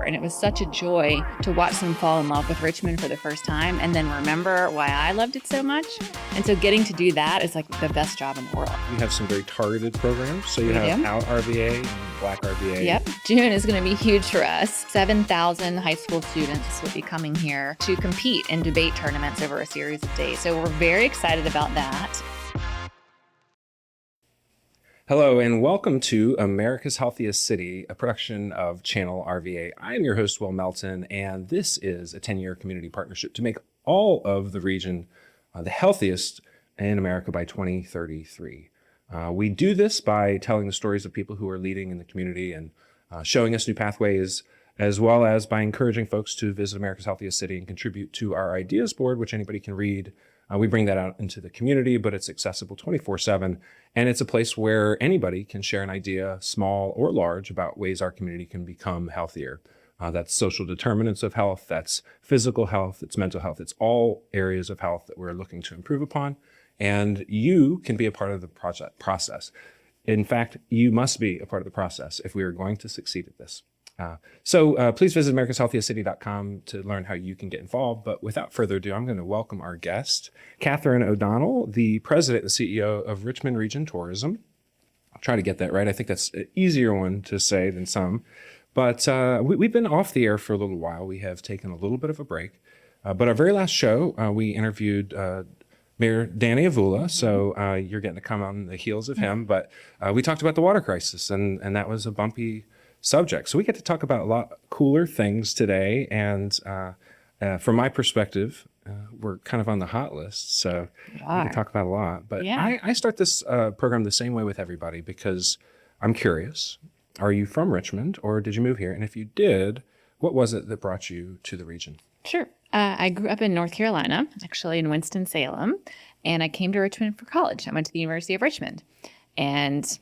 And it was such a joy to watch them fall in love with Richmond for the first time and then remember why I loved it so much. And so getting to do that is like the best job in the world. You have some very targeted programs. So you have Out RVA and Black RVA. Yep. June is going to be huge for us. 7,000 high school students will be coming here to compete in debate tournaments over a series of days. So we're very excited about that. Hello and welcome to America's Healthiest City, a production of Channel RVA. I am your host, Will Melton, and this is a 10-year community partnership to make all of the region the healthiest in America by 2033. We do this by telling the stories of people who are leading in the community and showing us new pathways, as well as by encouraging folks to visit America's Healthiest City and contribute to our ideas board, which anybody can read. We bring that out into the community, but it's accessible 24/7. And it's a place where anybody can share an idea, small or large, about ways our community can become healthier. That's social determinants of health, that's physical health, it's mental health. It's all areas of health that we're looking to improve upon. And you can be a part of the process. In fact, you must be a part of the process if we are going to succeed at this. So please visit americashealthiestcity.com to learn how you can get involved. But without further ado, I'm going to welcome our guest, Katherine Donnell, the president and CEO of Richmond Region Tourism. I'll try to get that right. I think that's an easier one to say than some. But we've been off the air for a little while. We have taken a little bit of a break. But our very last show, we interviewed Mayor Danny Avula, so you're getting to come on the heels of him. But we talked about the water crisis, and that was a bumpy subject. So we get to talk about a lot cooler things today. And from my perspective, we're kind of on the hot list. So we can talk about a lot. But I start this program the same way with everybody because I'm curious. Are you from Richmond or did you move here? And if you did, what was it that brought you to the region? Sure. I grew up in North Carolina, actually in Winston-Salem, and I came to Richmond for college. I went to the University of Richmond and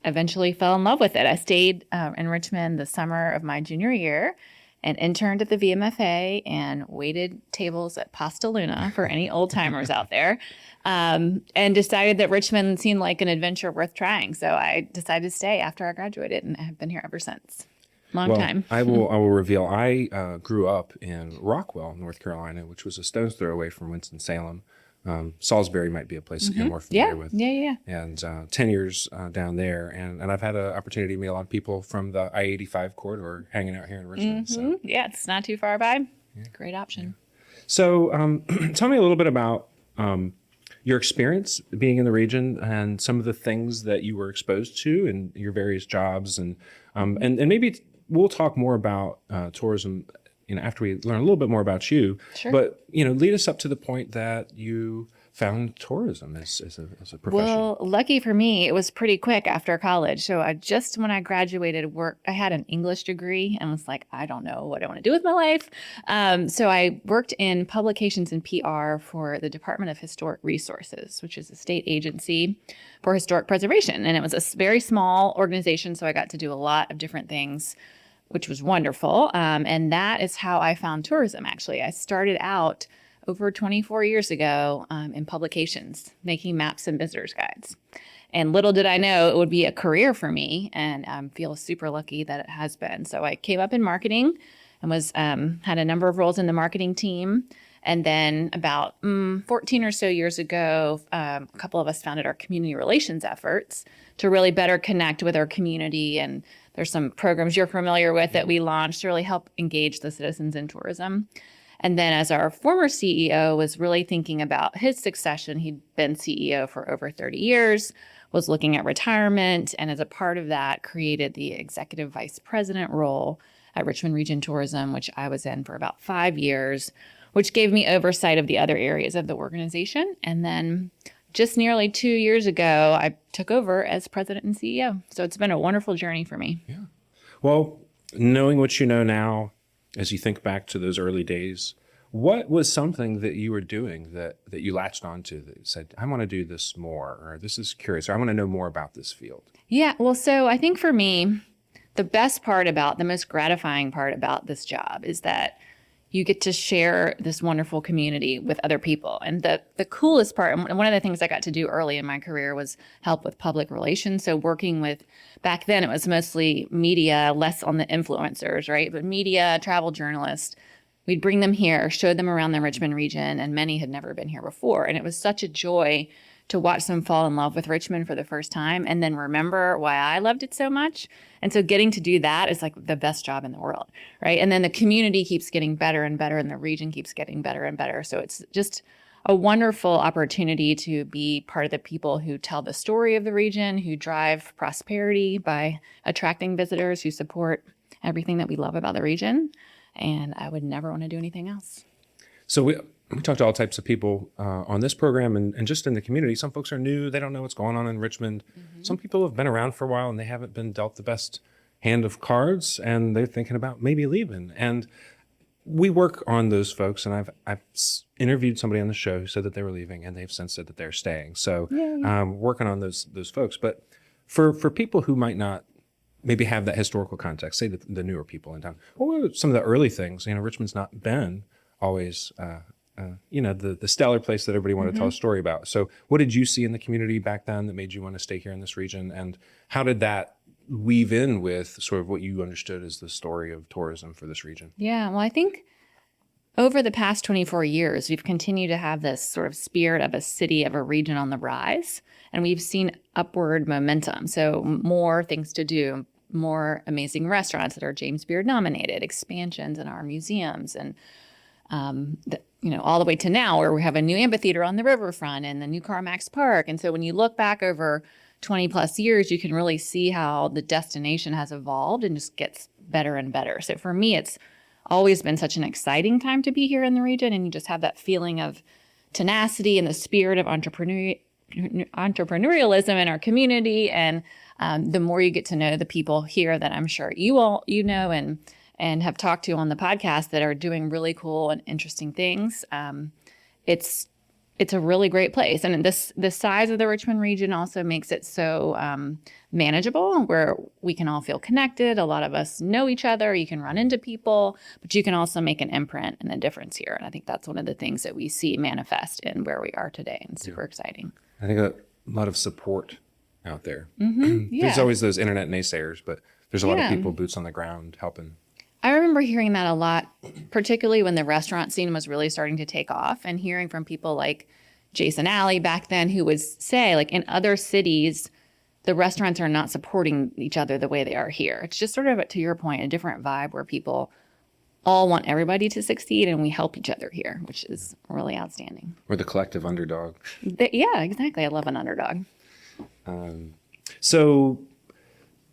eventually fell in love with it. I stayed in Richmond the summer of my junior year and interned at the VMFA and waited tables at Pasta Luna for any old timers out there, and decided that Richmond seemed like an adventure worth trying. So I decided to stay after I graduated and have been here ever since. Long time. I will reveal, I grew up in Rockwell, North Carolina, which was a stone's throw away from Winston-Salem. Salisbury might be a place that you're more familiar with. Yeah. And 10 years down there. And I've had an opportunity to meet a lot of people from the I-85 corridor hanging out here in Richmond. So. Yeah, it's not too far by. Yeah. Great option. Yeah. So tell me a little bit about your experience being in the region and some of the things that you were exposed to in your various jobs. And maybe we'll talk more about tourism after we learn a little bit more about you. Sure. But, lead us up to the point that you found tourism as a profession. Well, lucky for me, it was pretty quick after college. So when I graduated, I had an English degree and was like, I don't know what I want to do with my life. So I worked in publications and PR for the Department of Historic Resources, which is a state agency for historic preservation. And it was a very small organization, so I got to do a lot of different things, which was wonderful. And that is how I found tourism, actually. I started out over 24 years ago in publications, making maps and visitor's guides. And little did I know it would be a career for me, and I feel super lucky that it has been. So I came up in marketing and had a number of roles in the marketing team. And then about 14 or so years ago, a couple of us founded our community relations efforts to really better connect with our community. And there's some programs you're familiar with that we launched to really help engage the citizens in tourism. And then as our former CEO was really thinking about his succession, he'd been CEO for over 30 years, was looking at retirement, and as a part of that, created the executive vice president role at Richmond Region Tourism, which I was in for about 5 years, which gave me oversight of the other areas of the organization. And then just nearly 2 years ago, I took over as president and CEO. So it's been a wonderful journey for me. Yeah. Well, knowing what you know now, as you think back to those early days, what was something that you were doing that you latched onto that said, I want to do this more, or this is curious, or I want to know more about this field? Yeah, well, so I think for me, the most gratifying part about this job is that you get to share this wonderful community with other people. And the coolest part, and one of the things I got to do early in my career was help with public relations. So working with, back then it was mostly media, less on the influencers, right? But media, travel journalists, we'd bring them here, show them around the Richmond region, and many had never been here before. And it was such a joy to watch them fall in love with Richmond for the first time and then remember why I loved it so much. And so getting to do that is like the best job in the world, right? And then the community keeps getting better and better and the region keeps getting better and better. So it's just a wonderful opportunity to be part of the people who tell the story of the region, who drive prosperity by attracting visitors, who support everything that we love about the region. And I would never want to do anything else. So we talk to all types of people on this program and just in the community. Some folks are new. They don't know what's going on in Richmond. Some people have been around for a while and they haven't been dealt the best hand of cards and they're thinking about maybe leaving. And we work on those folks. And I've interviewed somebody on the show who said that they were leaving and they've since said that they're staying. So working on those folks. But for people who might not maybe have that historical context, say the newer people in town, what were some of the early things? Richmond's not been always the stellar place that everybody wanted to tell a story about. So what did you see in the community back then that made you want to stay here in this region? And how did that weave in with sort of what you understood as the story of tourism for this region? Yeah, well, I think over the past 24 years, we've continued to have this sort of spirit of a city, of a region on the rise, and we've seen upward momentum. So more things to do, more amazing restaurants that are James Beard nominated, expansions in our museums, and all the way to now where we have a new amphitheater on the riverfront and the new CarMax Park. And so when you look back over 20 plus years, you can really see how the destination has evolved and just gets better and better. So for me, it's always been such an exciting time to be here in the region. And you just have that feeling of tenacity and the spirit of entrepreneurialism in our community. And the more you get to know the people here that I'm sure you know and have talked to on the podcast that are doing really cool and interesting things, it's a really great place. And the size of the Richmond region also makes it so manageable, where we can all feel connected. A lot of us know each other. You can run into people, but you can also make an imprint and a difference here. And I think that's one of the things that we see manifest in where we are today, and super exciting. I think a lot of support out there. Yeah. There's always those internet naysayers, but there's a lot of people boots on the ground helping. I remember hearing that a lot, particularly when the restaurant scene was really starting to take off, and hearing from people like Jason Alley back then, who would say, like, in other cities, the restaurants are not supporting each other the way they are here. It's just sort of, to your point, a different vibe where people all want everybody to succeed and we help each other here, which is really outstanding. We're the collective underdog. Yeah, exactly. I love an underdog. So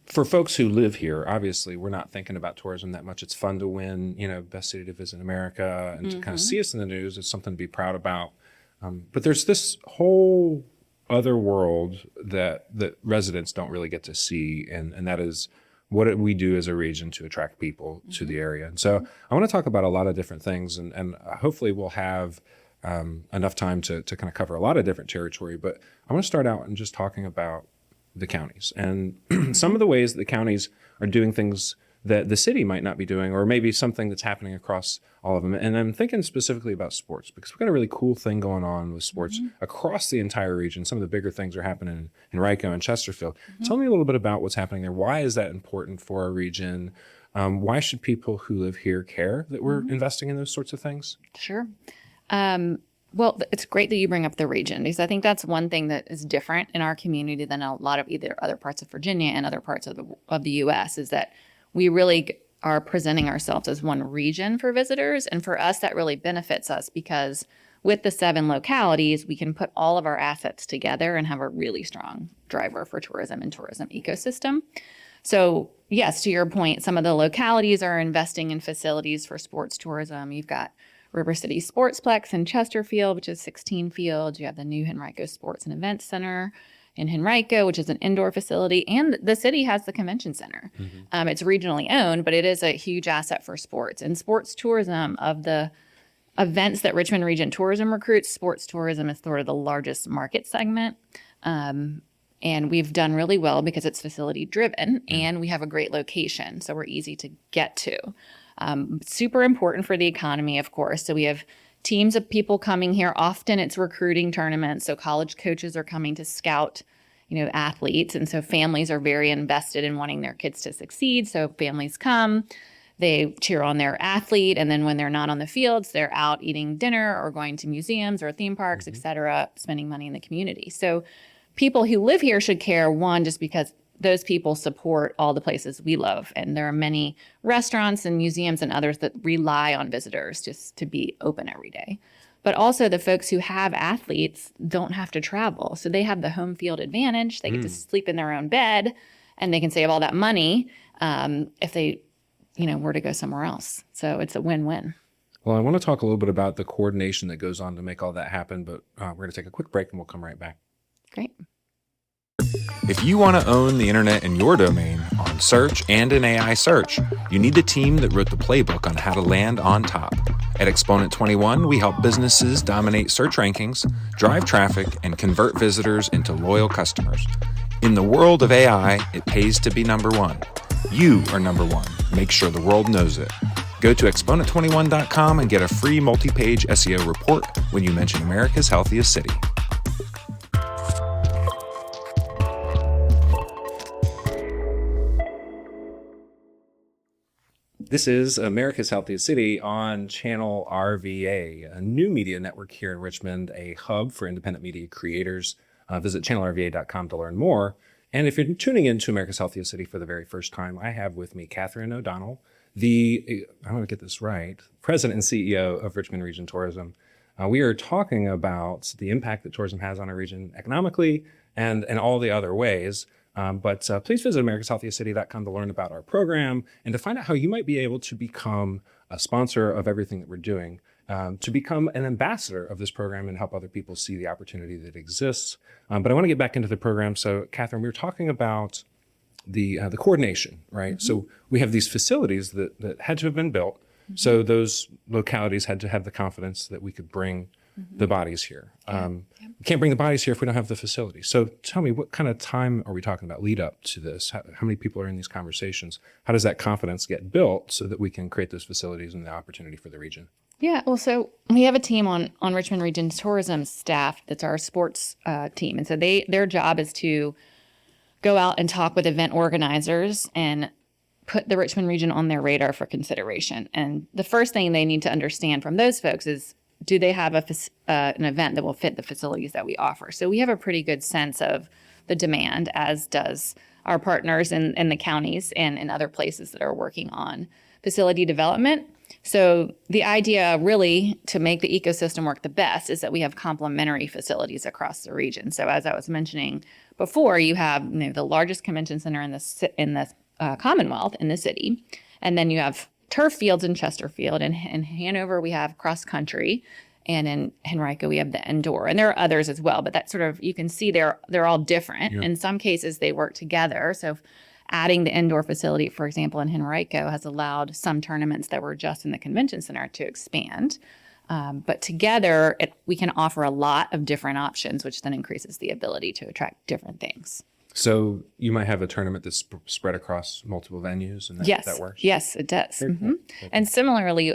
for folks who live here, obviously, we're not thinking about tourism that much. It's fun to win, best city to visit in America, and to kind of see us in the news is something to be proud about. But there's this whole other world that residents don't really get to see, and that is what we do as a region to attract people to the area. And so I want to talk about a lot of different things, and hopefully we'll have enough time to kind of cover a lot of different territory. But I want to start out and just talking about the counties and some of the ways that the counties are doing things that the city might not be doing, or maybe something that's happening across all of them. And I'm thinking specifically about sports, because we've got a really cool thing going on with sports across the entire region. Some of the bigger things are happening in Rico and Chesterfield. Tell me a little bit about what's happening there. Why is that important for our region? Why should people who live here care that we're investing in those sorts of things? Sure. Well, it's great that you bring up the region, because I think that's one thing that is different in our community than a lot of either other parts of Virginia and other parts of the U.S. is that we really are presenting ourselves as one region for visitors. And for us, that really benefits us, because with the 7 localities, we can put all of our assets together and have a really strong driver for tourism and tourism ecosystem. So yes, to your point, some of the localities are investing in facilities for sports tourism. You've got River City Sportsplex in Chesterfield, which is 16 fields. You have the new Henrico Sports and Events Center in Henrico, which is an indoor facility. And the city has the convention center. It's regionally owned, but it is a huge asset for sports. And sports tourism, of the events that Richmond Region Tourism recruits, sports tourism is sort of the largest market segment. And we've done really well because it's facility driven and we have a great location. So we're easy to get to. Super important for the economy, of course. So we have teams of people coming here. Often it's recruiting tournaments. So college coaches are coming to scout, athletes. And so families are very invested in wanting their kids to succeed. So families come, they cheer on their athlete. And then when they're not on the fields, they're out eating dinner or going to museums or theme parks, et cetera, spending money in the community. So people who live here should care, one, just because those people support all the places we love. And there are many restaurants and museums and others that rely on visitors just to be open every day. But also the folks who have athletes don't have to travel. So they have the home field advantage. They get to sleep in their own bed and they can save all that money if they, were to go somewhere else. So it's a win-win. Well, I want to talk a little bit about the coordination that goes on to make all that happen, but we're going to take a quick break and we'll come right back. Great. If you want to own the internet in your domain on search and in AI search, you need the team that wrote the playbook on how to land on top. At Exponent 21, we help businesses dominate search rankings, drive traffic, and convert visitors into loyal customers. In the world of AI, it pays to be number one. You are number one. Make sure the world knows it. Go to exponent21.com and get a free multi-page SEO report when you mention America's Healthiest City. This is America's Healthiest City on Channel RVA, a new media network here in Richmond, a hub for independent media creators. Visit channelrva.com to learn more. And if you're tuning into America's Healthiest City for the very first time, I have with me Katherine O'Donnell, I want to get this right, President and CEO of Richmond Region Tourism. We are talking about the impact that tourism has on our region economically and all the other ways. But please visit americashealthiestcity.com to learn about our program and to find out how you might be able to become a sponsor of everything that we're doing, to become an ambassador of this program and help other people see the opportunity that exists. But I want to get back into the program. So, Katherine, we were talking about the coordination, right? Mm-hmm. So we have these facilities that had to have been built. Mm-hmm. So those localities had to have the confidence that we could bring the bodies here. We can't bring the bodies here if we don't have the facilities. So tell me, what kind of time are we talking about lead up to this? How many people are in these conversations? How does that confidence get built so that we can create those facilities and the opportunity for the region? Yeah, well, so we have a team on Richmond Region Tourism staff that's our sports team. And so their job is to go out and talk with event organizers and put the Richmond region on their radar for consideration. And the first thing they need to understand from those folks is, do they have an event that will fit the facilities that we offer? So we have a pretty good sense of the demand, as does our partners in the counties and in other places that are working on facility development. So the idea really to make the ecosystem work the best is that we have complementary facilities across the region. So as I was mentioning before, you have the largest convention center in the Commonwealth in the city, and then you have turf fields in Chesterfield. In Hanover, we have cross country, and in Henrico, we have the indoor. And there are others as well, but that sort of, you can see they're all different. Yep. In some cases, they work together. So adding the indoor facility, for example, in Henrico has allowed some tournaments that were just in the convention center to expand. But together, we can offer a lot of different options, which then increases the ability to attract different things. So you might have a tournament that's spread across multiple venues, and that works? Yes, it does. Very cool. And similarly,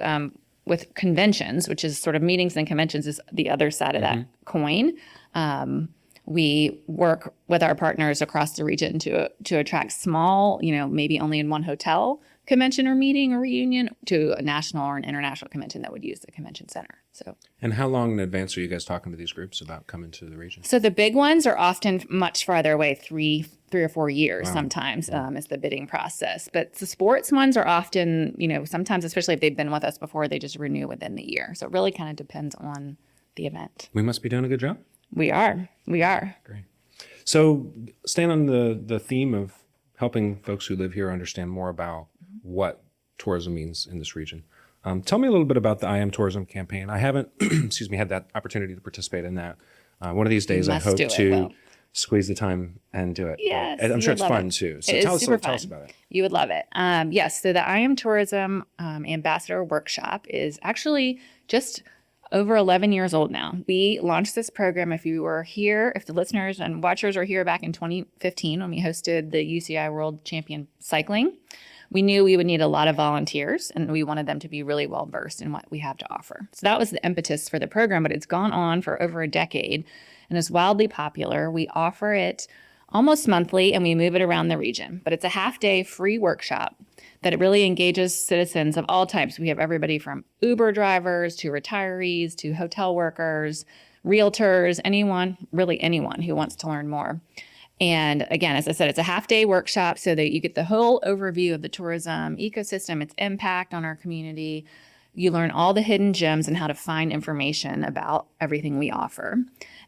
with conventions, which is sort of meetings and conventions is the other side of that coin. We work with our partners across the region to attract small, maybe only in one hotel convention or meeting or reunion, to a national or an international convention that would use the convention center. So. And how long in advance are you guys talking to these groups about coming to the region? So the big ones are often much farther away, three or 4 years. Wow. Sometimes is the bidding process. But the sports ones are often, sometimes, especially if they've been with us before, they just renew within the year. So it really kind of depends on the event. We must be doing a good job. We are. Great. So staying on the theme of helping folks who live here understand more about what tourism means in this region. Tell me a little bit about the I Am Tourism campaign. I haven't, had that opportunity to participate in that. One of these days, I hope to squeeze the time and do it. Yes, I'm sure it's fun too. So tell us about it. You would love it. Yes, so the I Am Tourism Ambassador Workshop is actually just over 11 years old now. We launched this program, if the listeners and watchers are here back in 2015 when we hosted the UCI World Champion Cycling. we knew we would need a lot of volunteers, and we wanted them to be really well versed in what we have to offer. So that was the impetus for the program, but it's gone on for over a decade and is wildly popular. We offer it almost monthly, and we move it around the region. But it's a half-day free workshop that it really engages citizens of all types. We have everybody from Uber drivers to retirees to hotel workers, realtors, anyone, really anyone who wants to learn more. And again, as I said, it's a half-day workshop so that you get the whole overview of the tourism ecosystem, its impact on our community. You learn all the hidden gems and how to find information about everything we offer.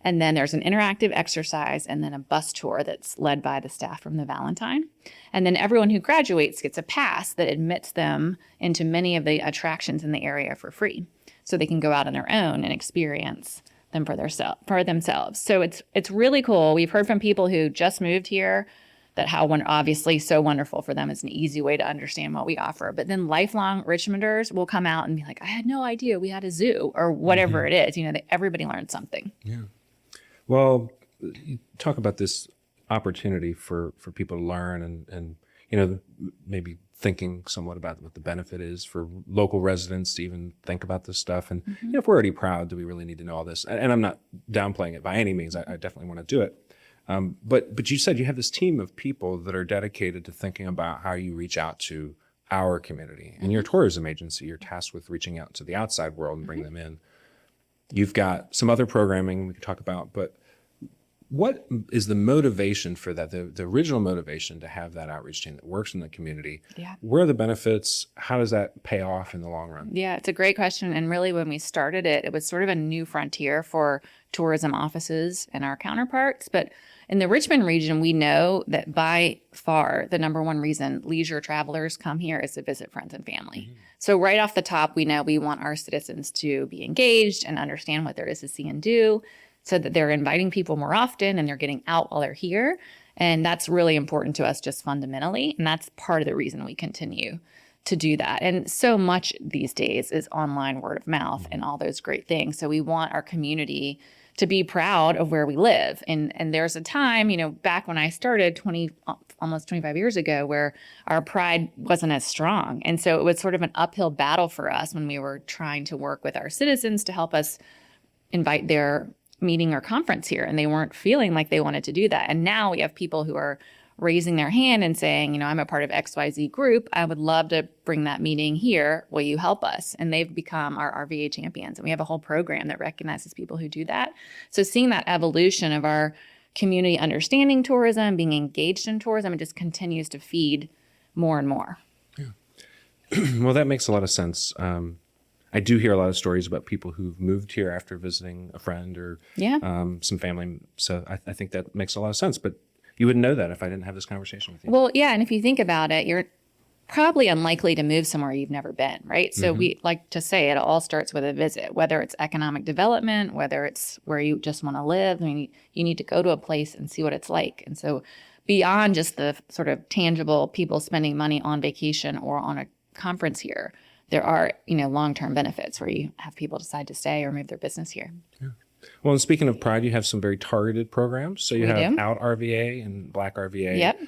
And then there's an interactive exercise and then a bus tour that's led by the staff from the Valentine. And then everyone who graduates gets a pass that admits them into many of the attractions in the area for free. So they can go out on their own and experience them for themselves. So it's really cool. We've heard from people who just moved here that how obviously so wonderful for them. It's an easy way to understand what we offer. But then lifelong Richmonders will come out and be like, I had no idea we had a zoo or whatever it is. Everybody learned something. Yeah. Well, you talk about this opportunity for people to learn and maybe thinking somewhat about what the benefit is for local residents to even think about this stuff. And if we're already proud, do we really need to know all this? And I'm not downplaying it by any means. I definitely want to do it. But you said you have this team of people that are dedicated to thinking about how you reach out to our community. And your tourism agency, you're tasked with reaching out to the outside world and bring them in. You've got some other programming we could talk about, but what is the motivation for that, the original motivation to have that outreach team that works in the community? Yeah. Where are the benefits? How does that pay off in the long run? Yeah, it's a great question. And really, when we started it, it was sort of a new frontier for tourism offices and our counterparts. But in the Richmond region, we know that by far the number one reason leisure travelers come here is to visit friends and family. So right off the top, we know we want our citizens to be engaged and understand what there is to see and do, so that they're inviting people more often and they're getting out while they're here. And that's really important to us just fundamentally. And that's part of the reason we continue to do that. And so much these days is online word of mouth and all those great things. So we want our community to be proud of where we live. And there's a time, back when I started almost 25 years ago, where our pride wasn't as strong. And so it was sort of an uphill battle for us when we were trying to work with our citizens to help us invite their meeting or conference here, and they weren't feeling like they wanted to do that. And now we have people who are raising their hand and saying, I'm a part of XYZ group. I would love to bring that meeting here. Will you help us? And they've become our RVA champions. And we have a whole program that recognizes people who do that. So seeing that evolution of our community understanding tourism, being engaged in tourism, it just continues to feed more and more. Yeah. Well, that makes a lot of sense. I do hear a lot of stories about people who've moved here after visiting a friend or some family. So I think that makes a lot of sense. But you wouldn't know that if I didn't have this conversation with you. Well, yeah. And if you think about it, you're probably unlikely to move somewhere you've never been, right? So we like to say it all starts with a visit, whether it's economic development, whether it's where you just want to live. I mean, you need to go to a place and see what it's like. And so beyond just the sort of tangible people spending money on vacation or on a conference here, there are, long-term benefits where you have people decide to stay or move their business here. Yeah. Well, and speaking of pride, you have some very targeted programs. So you have Out RVA and Black RVA. Yep.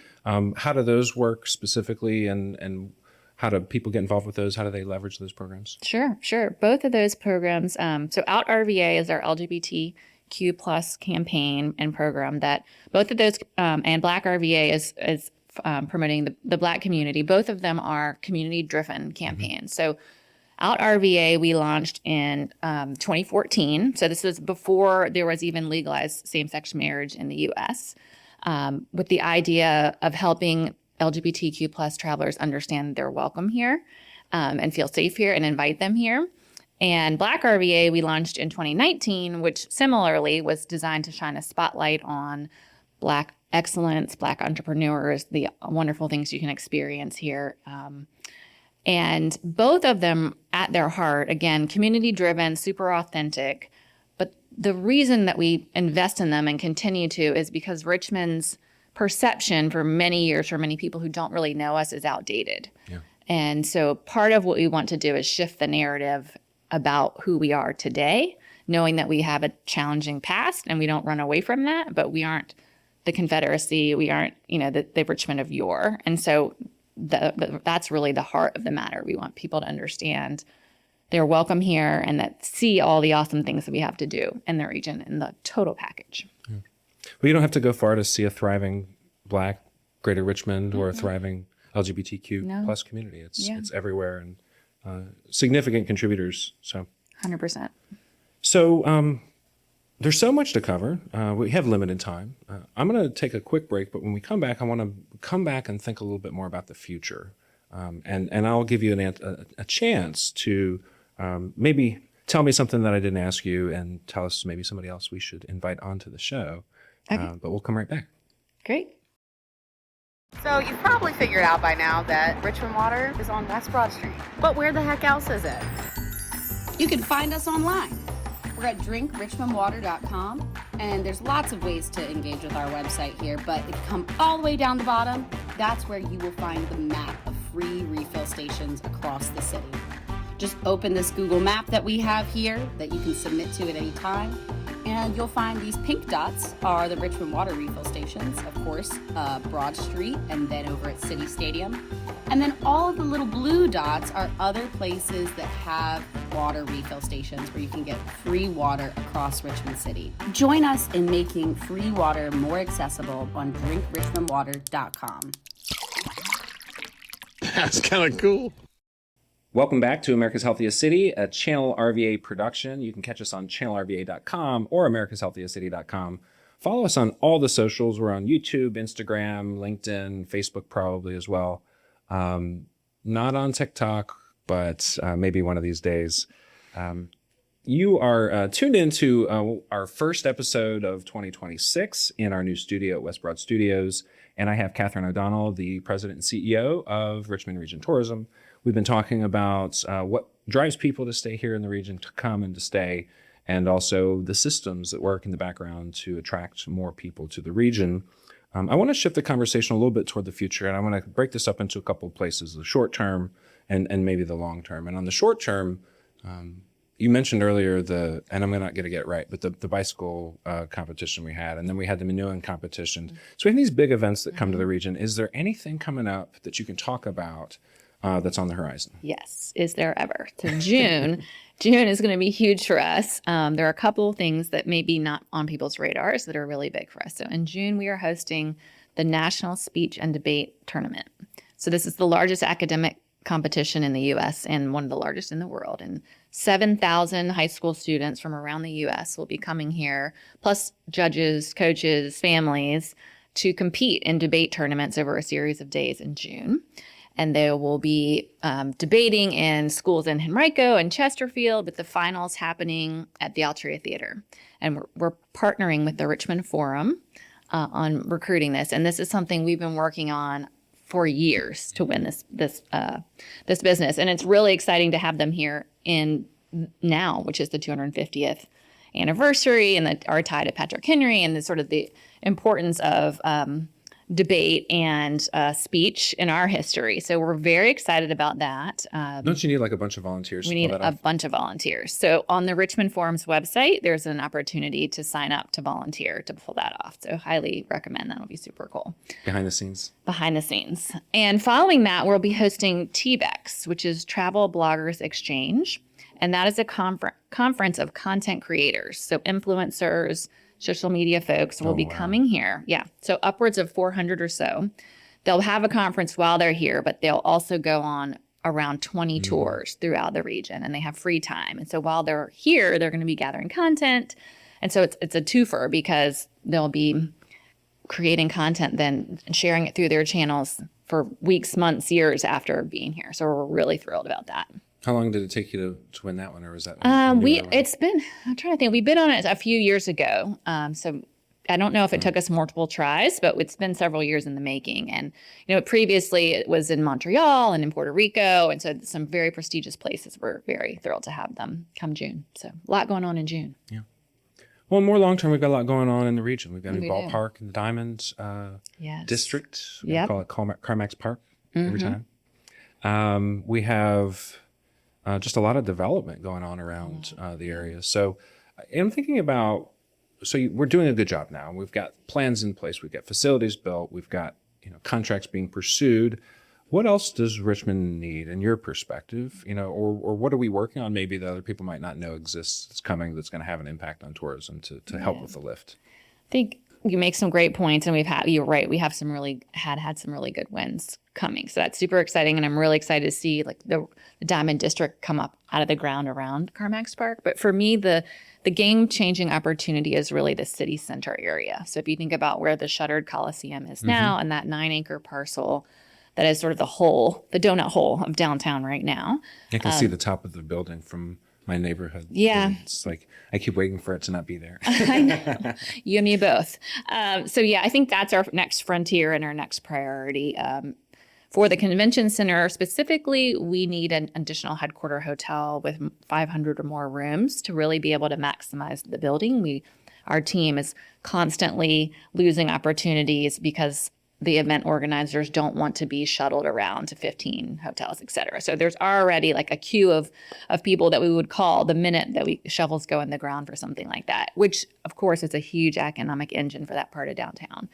How do those work specifically, and how do people get involved with those? How do they leverage those programs? Sure. Both of those programs. So Out RVA is our LGBTQ plus campaign and program that both of those, and Black RVA is promoting the Black community. Both of them are community-driven campaigns. So Out RVA we launched in 2014. So this was before there was even legalized same-sex marriage in the U.S., with the idea of helping LGBTQ plus travelers understand they're welcome here and feel safe here and invite them here. And Black RVA we launched in 2019, which similarly was designed to shine a spotlight on Black excellence, Black entrepreneurs, the wonderful things you can experience here. And both of them at their heart, again, community-driven, super authentic. But the reason that we invest in them and continue to is because Richmond's perception for many years, for many people who don't really know us, is outdated. Yeah. And so part of what we want to do is shift the narrative about who we are today, knowing that we have a challenging past and we don't run away from that, but we aren't the Confederacy, we aren't, the Richmond of yore. And so that's really the heart of the matter. We want people to understand they're welcome here and that see all the awesome things that we have to do in the region in the total package. Well, you don't have to go far to see a thriving Black Greater Richmond or a thriving LGBTQ plus community. It's everywhere and significant contributors. So 100%. So there's so much to cover. We have limited time. I'm going to take a quick break, but when we come back, I want to come back and think a little bit more about the future. And I'll give you a chance to maybe tell me something that I didn't ask you and tell us maybe somebody else we should invite onto the show. Okay. But we'll come right back. Great. So you've probably figured out by now that Richmond Water is on West Broad Street. But where the heck else is it? You can find us online. We're at drinkrichmondwater.com, and there's lots of ways to engage with our website here, but if you come all the way down the bottom, that's where you will find the map of free refill stations across the city. Just open this Google map that we have here that you can submit to at any time, and you'll find these pink dots are the Richmond Water refill stations, of course, Broad Street, and then over at City Stadium. And then all of the little blue dots are other places that have water refill stations where you can get free water across Richmond City. Join us in making free water more accessible on drinkrichmondwater.com. That's kind of cool. Welcome back to America's Healthiest City, a Channel RVA production. You can catch us on channelrva.com or americashealthiestcity.com. Follow us on all the socials. We're on YouTube, Instagram, LinkedIn, Facebook probably as well. Not on TikTok, but maybe one of these days. You are tuned into our first episode of 2026 in our new studio at West Broad Studios. And I have Katherine O'Donnell, the president and CEO of Richmond Region Tourism. We've been talking about what drives people to stay here in the region, to come and to stay, and also the systems that work in the background to attract more people to the region. I want to shift the conversation a little bit toward the future, and I want to break this up into a couple of places, the short term and maybe the long term. And on the short term, you mentioned earlier and I'm not going to get it right, but the bicycle competition we had, and then we had the Minuan competition. So we have these big events that come to the region. Is there anything coming up that you can talk about that's on the horizon? Yes. Is there ever? So June is going to be huge for us. There are a couple of things that may be not on people's radars that are really big for us. So in June, we are hosting the National Speech and Debate Tournament. So this is the largest academic competition in the U.S. and one of the largest in the world. And 7,000 high school students from around the U.S. will be coming here, plus judges, coaches, families, to compete in debate tournaments over a series of days in June. And they will be debating in schools in Henrico and Chesterfield, with the finals happening at the Altria Theater. And we're partnering with the Richmond Forum on recruiting this. And this is something we've been working on for years to win this business. And it's really exciting to have them here in now, which is the 250th anniversary and our tie to Patrick Henry and the sort of the importance of debate and speech in our history. So we're very excited about that. Don't you need like a bunch of volunteers? We need a bunch of volunteers. So on the Richmond Forum's website, there's an opportunity to sign up to volunteer to pull that off. So highly recommend. That'll be super cool. Behind the scenes. Behind the scenes. And following that, we'll be hosting TBEX, which is Travel Bloggers Exchange. And that is a conference of content creators. So influencers, social media folks will be coming here. Yeah. So upwards of 400 or so. They'll have a conference while they're here, but they'll also go on around 20 tours throughout the region, and they have free time. And so while they're here, they're going to be gathering content. And so it's a twofer because they'll be creating content then and sharing it through their channels for weeks, months, years after being here. So we're really thrilled about that. How long did it take you to win that one, or was that? I'm trying to think. We bid on it a few years ago. So I don't know if it took us multiple tries, but it's been several years in the making. And, previously it was in Montreal and in Puerto Rico. And so some very prestigious places. We're very thrilled to have them come June. So a lot going on in June. Yeah. Well, more long-term, we've got a lot going on in the region. We've got a ballpark in the Diamond district. We call it Carmax Park every time. We have just a lot of development going on around the area. So I'm thinking about, we're doing a good job now. We've got plans in place. We've got facilities built. We've got contracts being pursued. What else does Richmond need in your perspective, or what are we working on maybe that other people might not know exists, that's coming, that's going to have an impact on tourism to help with the lift? I think you make some great points, and you're right. We have had some really good wins coming. So that's super exciting. And I'm really excited to see like the Diamond District come up out of the ground around Carmax Park. But for me, the game changing opportunity is really the city center area. So if you think about where the shuttered Coliseum is now and that 9-acre parcel, that is sort of the donut hole of downtown right now. I can see the top of the building from my neighborhood. Yeah. It's like, I keep waiting for it to not be there. I know. You and me both. So yeah, I think that's our next frontier and our next priority. For the convention center specifically, we need an additional headquarter hotel with 500 or more rooms to really be able to maximize the building. Our team is constantly losing opportunities because the event organizers don't want to be shuttled around to 15 hotels, et cetera. So there's already like a queue of people that we would call the minute that shovels go in the ground for something like that, which of course is a huge economic engine for that part of downtown.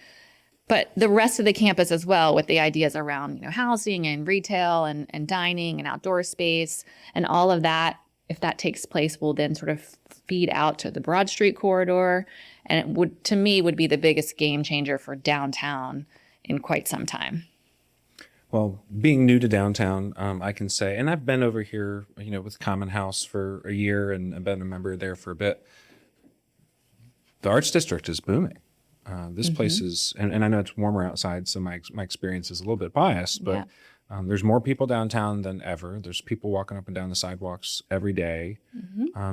But the rest of the campus as well, with the ideas around housing and retail and dining and outdoor space and all of that, if that takes place, will then sort of feed out to the Broad Street corridor. And it would, to me, would be the biggest game changer for downtown in quite some time. Well, being new to downtown, I can say, and I've been over here, with Common House for a year, and I've been a member there for a bit. The Arts District is booming. This place is, and I know it's warmer outside, so my experience is a little bit biased, but there's more people downtown than ever. There's people walking up and down the sidewalks every day. I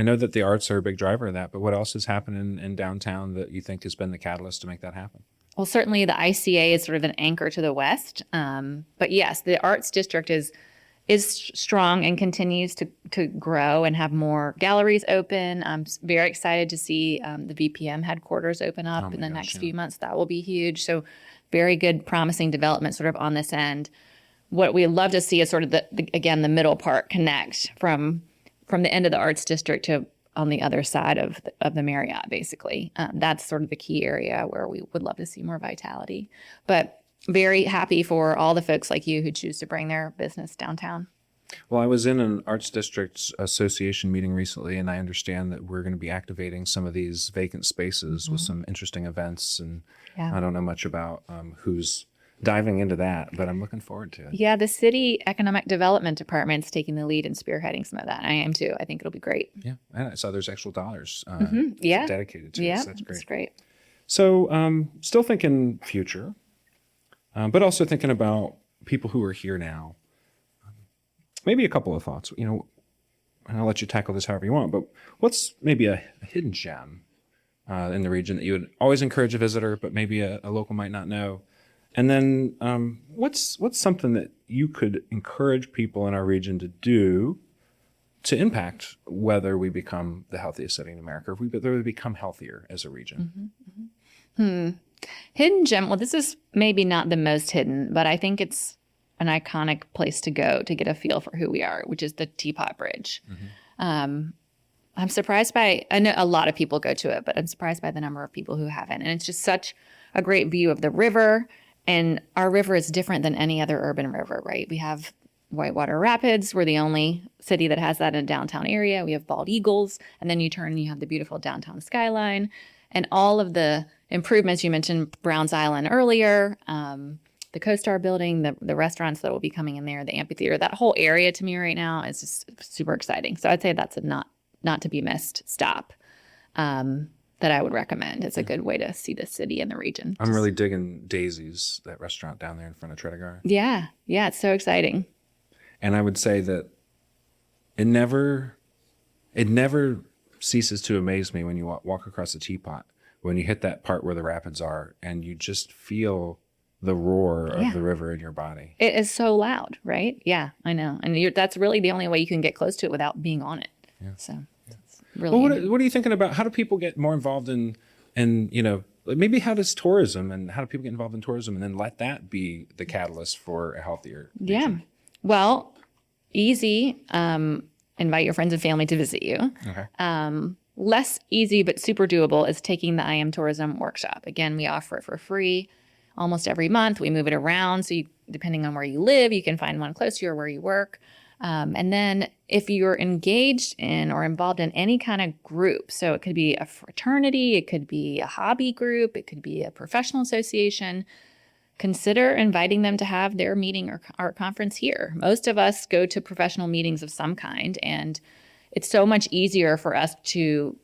know that the arts are a big driver of that, but what else has happened in downtown that you think has been the catalyst to make that happen? Well, certainly the ICA is sort of an anchor to the west. But yes, the Arts District is strong and continues to grow and have more galleries open. I'm very excited to see the VPM headquarters open up in the next few months. That will be huge. So very good, promising development sort of on this end. What we love to see is sort of the middle part connect from the end of the Arts District to on the other side of the Marriott, basically. That's sort of the key area where we would love to see more vitality. But very happy for all the folks like you who choose to bring their business downtown. Well, I was in an Arts District Association meeting recently, and I understand that we're going to be activating some of these vacant spaces with some interesting events. And I don't know much about who's diving into that, but I'm looking forward to it. Yeah, the city economic development department's taking the lead and spearheading some of that. I am too. I think it'll be great. Yeah, and I saw there's actual dollars dedicated to it. So that's great. That's great. So still thinking future, but also thinking about people who are here now. Maybe a couple of thoughts, and I'll let you tackle this however you want, but what's maybe a hidden gem in the region that you would always encourage a visitor, but maybe a local might not know? And then what's something that you could encourage people in our region to do to impact whether we become the healthiest city in America, or whether we become healthier as a region? Hidden gem. Well, this is maybe not the most hidden, but I think it's an iconic place to go to get a feel for who we are, which is the Teapot Bridge. I'm surprised by, I know a lot of people go to it, but I'm surprised by the number of people who haven't. And it's just such a great view of the river. And our river is different than any other urban river, right? We have Whitewater Rapids. We're the only city that has that in a downtown area. We have bald eagles. And then you turn and you have the beautiful downtown skyline. And all of the improvements, you mentioned Browns Island earlier, the CoStar building, the restaurants that will be coming in there, the amphitheater, that whole area to me right now is just super exciting. So I'd say that's a not to be missed stop that I would recommend. It's a good way to see the city and the region. I'm really digging Daisy's, that restaurant down there in front of Tredegar. Yeah, it's so exciting. And I would say that it never ceases to amaze me when you walk across the Teapot, when you hit that part where the rapids are, and you just feel the roar of the river in your body. It is so loud, right? Yeah, I know. And that's really the only way you can get close to it without being on it. Yeah. So it's really what are you thinking about? How do people get more involved in maybe how does tourism, and how do people get involved in tourism, and then let that be the catalyst for a healthier region? Yeah. Well, easy. Invite your friends and family to visit you. Okay. Less easy but super doable is taking the I Am Tourism workshop. Again, we offer it for free almost every month. We move it around, so depending on where you live, you can find one close to you or where you work. And then if you're engaged in or involved in any kind of group, so it could be a fraternity, it could be a hobby group, it could be a professional association, consider inviting them to have their meeting or conference here. Most of us go to professional meetings of some kind, and it's so much easier for us to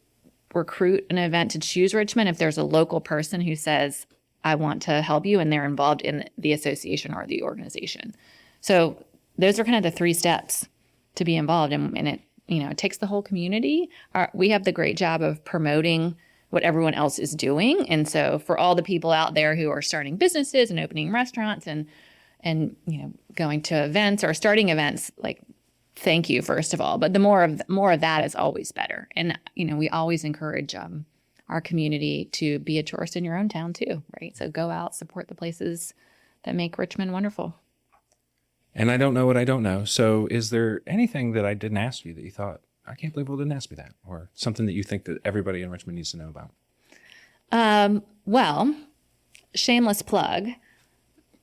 recruit an event to choose Richmond if there's a local person who says, I want to help you, and they're involved in the association or the organization. So those are kind of the 3 steps to be involved in, and it takes the whole community. We have the great job of promoting what everyone else is doing. And so for all the people out there who are starting businesses and opening restaurants and going to events or starting events, like, thank you, first of all. But the more of that is always better. And, we always encourage our community to be a tourist in your own town too, right? So go out, support the places that make Richmond wonderful. And I don't know what I don't know. So is there anything that I didn't ask you that you thought, I can't believe Will didn't ask me that, or something that you think that everybody in Richmond needs to know about? Well, shameless plug.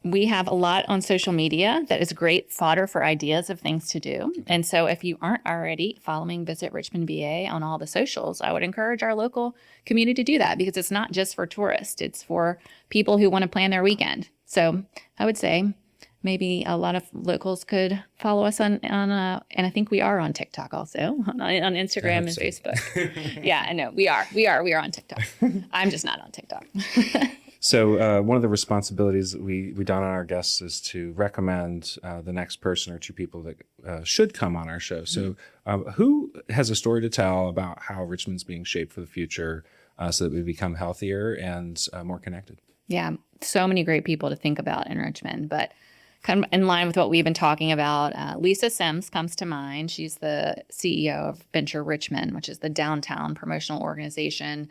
We have a lot on social media that is great fodder for ideas of things to do. And so if you aren't already following Visit Richmond VA on all the socials, I would encourage our local community to do that, because it's not just for tourists. It's for people who want to plan their weekend. So I would say maybe a lot of locals could follow us on and I think we are on TikTok also, on Instagram and Facebook. Yeah, I know we are on TikTok. I'm just not on TikTok. So one of the responsibilities that we don on our guests is to recommend the next person or 2 people that should come on our show. So who has a story to tell about how Richmond's being shaped for the future so that we become healthier and more connected? Yeah, so many great people to think about in Richmond, but kind of in line with what we've been talking about, Lisa Sims comes to mind. She's the CEO of Venture Richmond, which is the downtown promotional organization.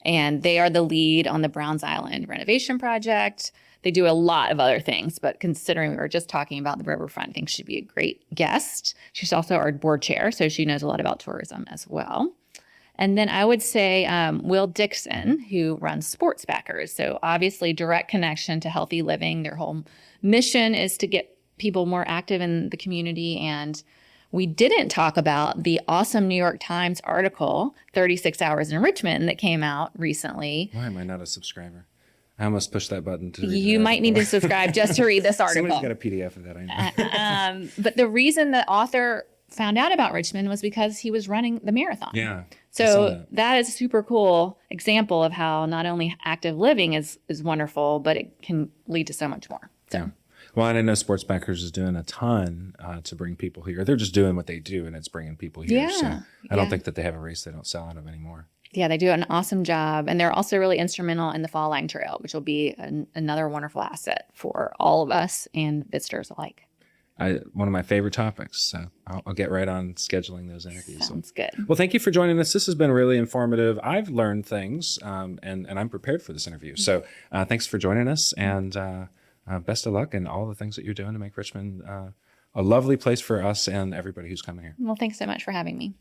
And they are the lead on the Browns Island renovation project. They do a lot of other things, but considering we were just talking about the riverfront, I think she'd be a great guest. She's also our board chair, so she knows a lot about tourism as well. And then I would say Will Dixon, who runs Sports Backers. So obviously direct connection to healthy living. Their whole mission is to get people more active in the community. And we didn't talk about the awesome New York Times article, 36 Hours in Richmond, that came out recently. Why am I not a subscriber? I almost pushed that button to read You might need to subscribe just to read this article. Somebody's got a PDF of that, I know. But the reason the author found out about Richmond was because he was running the marathon. Yeah. So that is a super cool example of how not only active living is wonderful, but it can lead to so much more. So. Yeah. Well, and I know Sports Backers is doing a ton to bring people here. They're just doing what they do, and it's bringing people here. Yeah. So I don't think that they have a race they don't sell out of anymore. Yeah, they do an awesome job. And they're also really instrumental in the Fall Line Trail, which will be another wonderful asset for all of us and visitors alike. One of my favorite topics. So I'll get right on scheduling those interviews. Sounds good. Well, thank you for joining us. This has been really informative. I've learned things, and I'm prepared for this interview. So thanks for joining us, and best of luck in all the things that you're doing to make Richmond a lovely place for us and everybody who's coming here. Well, thanks so much for having me.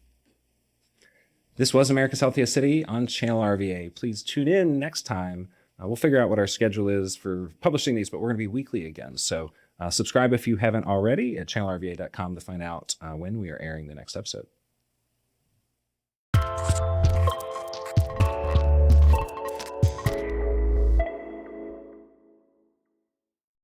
This was America's Healthiest City on Channel RVA. Please tune in next time. We'll figure out what our schedule is for publishing these, but we're going to be weekly again. So subscribe if you haven't already at channelrva.com to find out when we are airing the next episode.